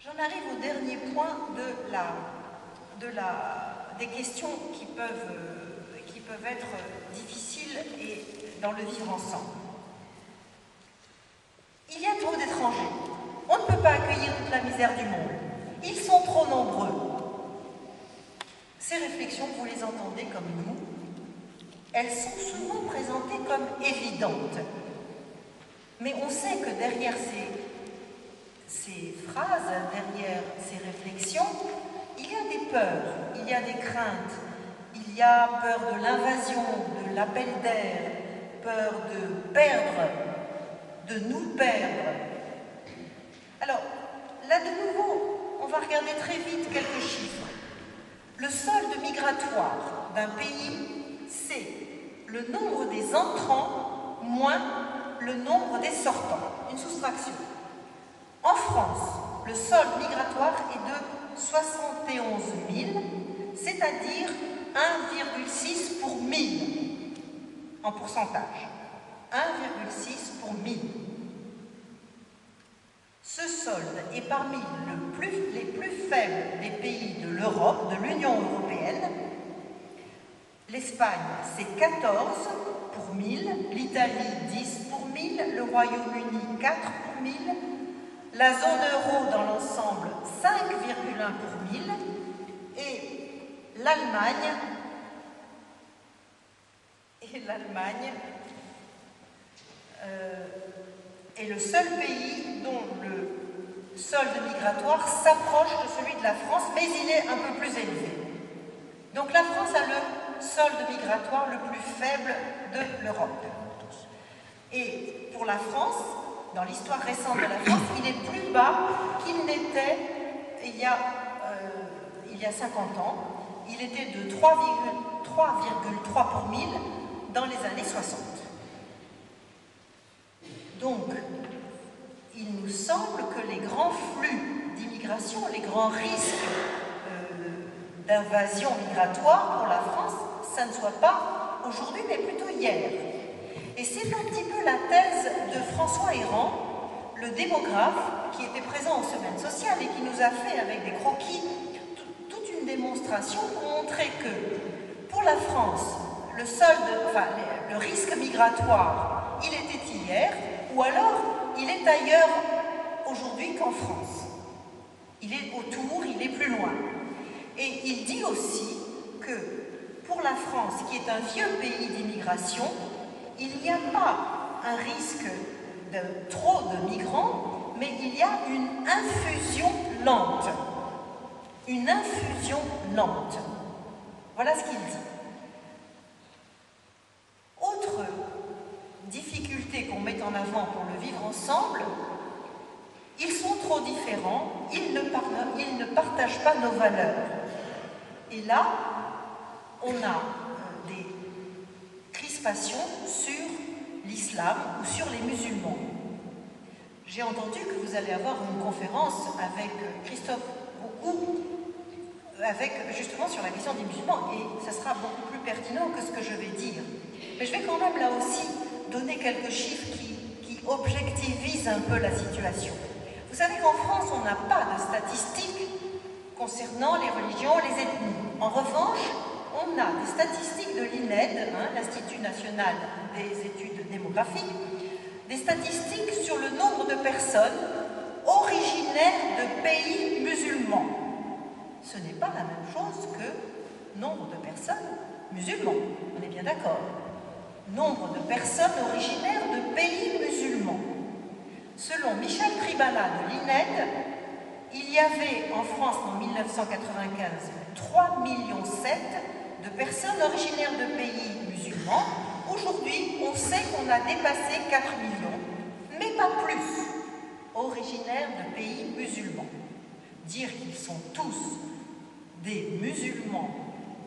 J'en arrive au dernier point des questions qui peuvent être difficiles et dans le vivre ensemble. Il y a trop d'étrangers. On ne peut pas accueillir toute la misère du monde. Ils sont trop nombreux. Ces réflexions, vous les entendez comme nous, elles sont souvent présentées comme évidentes. Mais on sait que derrière ces phrases, derrière ces réflexions, il y a des peurs, il y a des craintes, il y a peur de l'invasion, de l'appel d'air, peur de perdre, de nous perdre. Alors, là de nouveau, on va regarder très vite quelques chiffres. Le solde migratoire d'un pays, c'est le nombre des entrants moins le nombre des sortants. Une soustraction. En France, le solde migratoire est de 71 000, c'est-à-dire 1,6 pour 1000 en pourcentage. 1,6 pour 1000. Ce solde est parmi les plus faibles des pays de l'Europe, de l'Union européenne. L'Espagne, c'est 14 pour 1000, l'Italie, 10 pour 1000, le Royaume-Uni, 4 pour 1000, la zone euro dans l'ensemble, 5,1 pour 1000, et l'Allemagne est le seul pays dont le solde migratoire s'approche de celui de la France, mais il est un peu plus élevé. Donc la France a le solde migratoire le plus faible de l'Europe. Et pour la France, dans l'histoire récente de la France, il est plus bas qu'il n'était il y a 50 ans. Il était de 3,3 pour 1000 dans les années 60. Donc, il nous semble que les grands flux d'immigration, les grands risques d'invasion migratoire pour la France, ça ne soit pas aujourd'hui, mais plutôt hier. Et c'est un petit peu la thèse de François Héran, le démographe, qui était présent aux Semaines sociales et qui nous a fait, avec des croquis, toute une démonstration pour montrer que, pour la France, le risque migratoire, il était hier, ou alors il est ailleurs aujourd'hui qu'en France. Il est autour, il est plus loin. Et il dit aussi que pour la France, qui est un vieux pays d'immigration, il n'y a pas un risque de trop de migrants, mais il y a une infusion lente. Une infusion lente. Voilà ce qu'il dit. Autre difficulté qu'on met en avant pour le vivre ensemble, ils sont trop différents, ils ne partagent pas nos valeurs. Et là, on a des crispations sur l'islam ou sur les musulmans. J'ai entendu que vous allez avoir une conférence avec Christophe Roucou justement sur la question des musulmans, et ça sera beaucoup plus pertinent que ce que je vais dire. Mais je vais quand même là aussi donner quelques chiffres qui objectivisent un peu la situation. Vous savez qu'en France, on n'a pas de statistiques concernant les religions, les ethnies. En revanche, on a des statistiques de l'INED, l'Institut national des études démographiques, des statistiques sur le nombre de personnes originaires de pays musulmans. Ce n'est pas la même chose que nombre de personnes musulmans, on est bien d'accord. Nombre de personnes originaires de pays musulmans. Selon Michel Tribala de l'INED, il y avait en France en 1995 3,7 millions de personnes originaires de pays musulmans. Aujourd'hui, on sait qu'on a dépassé 4 millions, mais pas plus, originaires de pays musulmans. Dire qu'ils sont tous des musulmans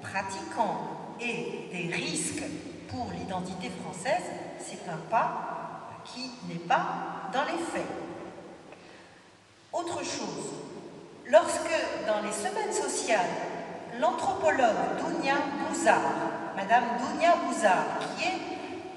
pratiquants et des risques pour l'identité française, c'est un pas qui n'est pas dans les faits. Autre chose, lorsque dans les Semaines sociales, l'anthropologue Dounia Bouzar, Madame Dounia Bouzar, qui est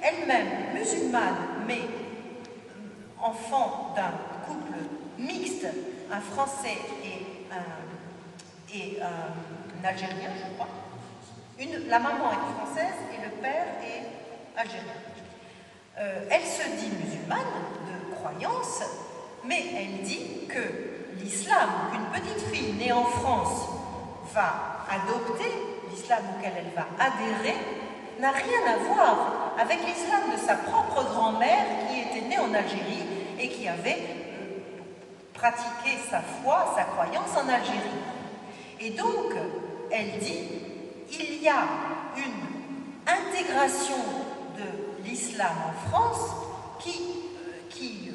elle-même musulmane, mais enfant d'un couple mixte, un Français et un Algérien, je crois. La maman est française et le père est algérien. Elle se dit musulmane de croyance, mais elle dit que l'islam qu'une petite fille née en France va adopter, l'islam auquel elle va adhérer, n'a rien à voir avec l'islam de sa propre grand-mère qui était née en Algérie et qui avait pratiqué sa foi, sa croyance en Algérie. Et donc, elle dit, il y a une intégration de l'islam en France qui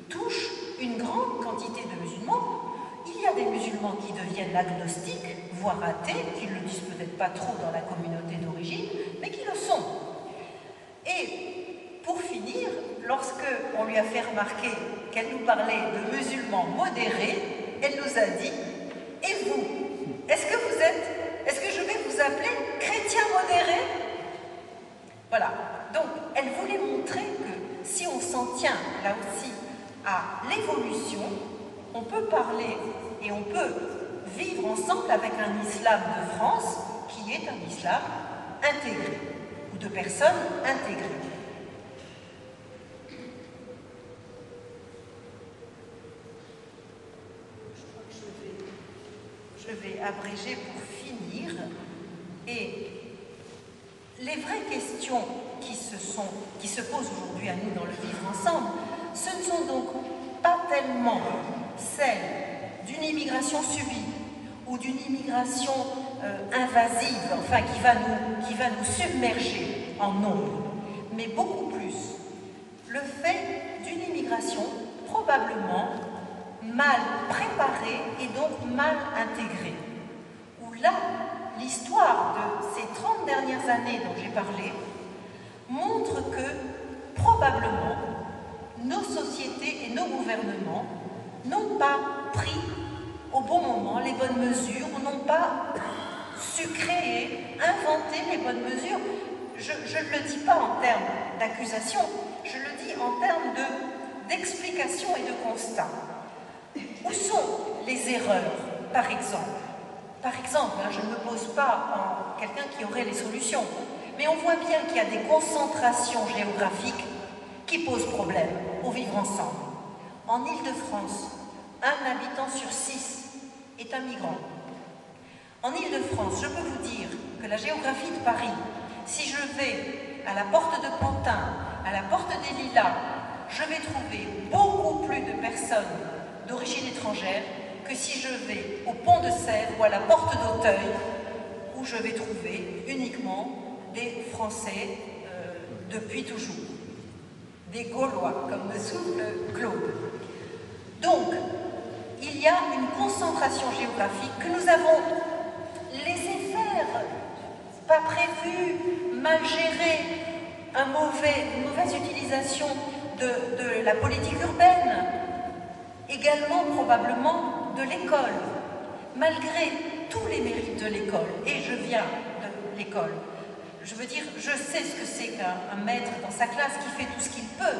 touche une grande quantité de musulmans. Il y a des musulmans qui deviennent agnostiques, voire athées, qui ne le disent peut-être pas trop dans la communauté d'origine, mais qui le sont. Et pour finir, lorsqu'on lui a fait remarquer qu'elle nous parlait de musulmans modérés, elle nous a dit « Et vous, est-ce que je vais vous appeler chrétien modéré ?» Voilà. Donc, elle voulait montrer que si on s'en tient là aussi à l'évolution, on peut parler et on peut vivre ensemble avec un islam de France qui est un islam intégré, ou de personnes intégrées. Je vais abréger pour finir. Et les vraies questions qui se posent aujourd'hui à nous dans le vivre ensemble, ce ne sont donc pas tellement celles d'une immigration subie ou d'une immigration invasive, enfin qui va nous submerger en nombre, mais beaucoup plus le fait d'une immigration probablement mal préparée et donc mal intégrée, où là, l'histoire de ces 30 dernières années dont j'ai parlé montre que probablement nos sociétés et nos gouvernements n'ont pas pris au bon moment les bonnes mesures, n'ont pas su créer, inventer les bonnes mesures. Je ne le dis pas en termes d'accusation, je le dis en termes d'explication et de constat. Où sont les erreurs, par exemple? Par exemple, je ne me pose pas en quelqu'un qui aurait les solutions, mais on voit bien qu'il y a des concentrations géographiques qui posent problème au vivre ensemble. En Île-de-France, un habitant sur 6 est un migrant. En Île-de-France, je peux vous dire que la géographie de Paris, si je vais à la porte de Pantin, à la porte des Lilas, je vais trouver beaucoup plus de personnes d'origine étrangère que si je vais au pont de Sèvres ou à la porte d'Auteuil, où je vais trouver uniquement des Français depuis toujours, des Gaulois, comme me souffle Claude. Donc, il y a une concentration géographique que nous avons laissé faire, pas prévu, mal géré, une mauvaise utilisation de la politique urbaine, également probablement de l'école, malgré tous les mérites de l'école, et je viens de l'école. Je veux dire, je sais ce que c'est qu'un maître dans sa classe qui fait tout ce qu'il peut,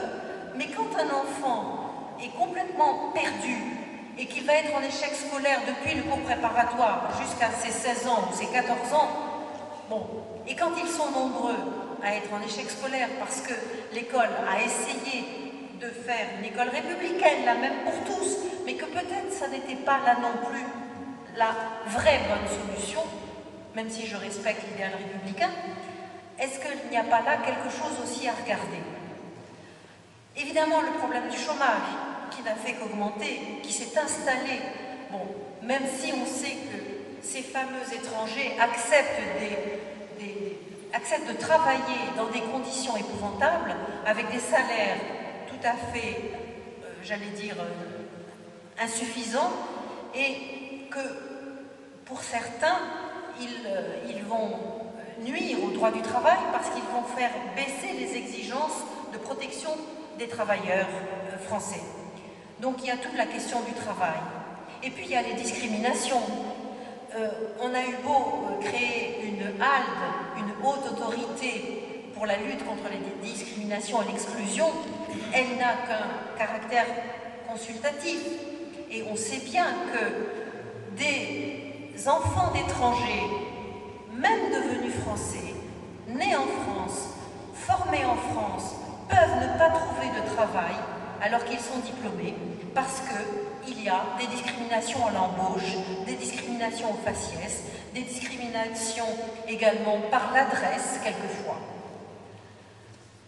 mais quand un enfant est complètement perdu et qu'il va être en échec scolaire depuis le cours préparatoire jusqu'à ses 16 ans ou ses 14 ans, bon, et quand ils sont nombreux à être en échec scolaire parce que l'école a essayé de faire une école républicaine, la même pour tous, mais que peut-être ça n'était pas là non plus la vraie bonne solution, même si je respecte l'idéal républicain, est-ce qu'il n'y a pas là quelque chose aussi à regarder? Évidemment, le problème du chômage, qui n'a fait qu'augmenter, qui s'est installé, bon, même si on sait que ces fameux étrangers acceptent de travailler dans des conditions épouvantables, avec des salaires tout à fait, j'allais dire, insuffisants, et que pour certains, ils vont nuire au droit du travail parce qu'ils vont faire baisser les exigences de protection des travailleurs français. Donc il y a toute la question du travail. Et puis il y a les discriminations. On a eu beau créer une HALD, une haute autorité pour la lutte contre les discriminations et l'exclusion, elle n'a qu'un caractère consultatif. et on sait bien que des enfants d'étrangers, même devenus français, nés en France, formés en France, peuvent ne pas trouver de travail alors qu'ils sont diplômés, parce qu'il y a des discriminations à l'embauche, des discriminations au faciès, des discriminations également par l'adresse quelquefois.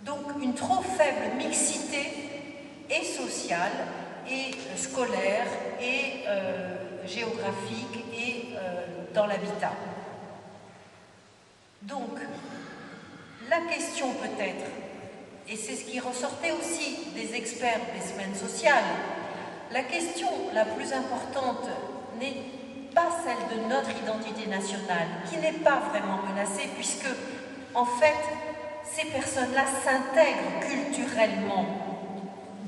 Donc une trop faible mixité et sociale, et scolaire, et géographique, et dans l'habitat. Donc, la question peut-être, et c'est ce qui ressortait aussi des experts des semaines sociales, la question la plus importante n'est pas celle de notre identité nationale, qui n'est pas vraiment menacée, puisque, en fait, ces personnes-là s'intègrent culturellement,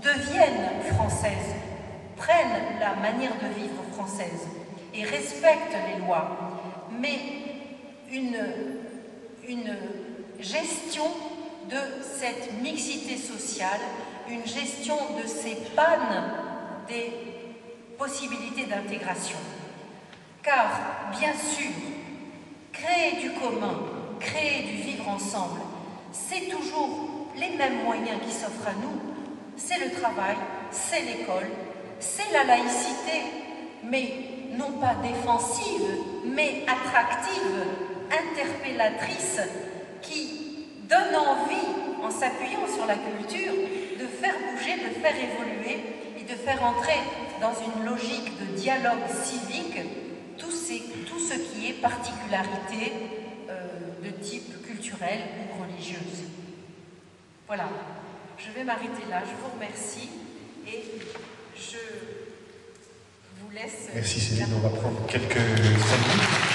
deviennent françaises, prennent la manière de vivre française et respectent les lois, mais une gestion de cette mixité sociale, une gestion de ces pannes des possibilités d'intégration. Car, bien sûr, créer du commun, créer du vivre ensemble, c'est toujours les mêmes moyens qui s'offrent à nous. C'est le travail, c'est l'école, c'est la laïcité, mais non pas défensive, mais attractive, interpellatrice, qui donne envie, en s'appuyant sur la culture, de faire bouger, de faire évoluer et de faire entrer dans une logique de dialogue civique tout ce qui est particularité de type culturel ou religieuse. Voilà, je vais m'arrêter là, je vous remercie et je vous laisse... Merci Céline, on va prendre quelques secondes.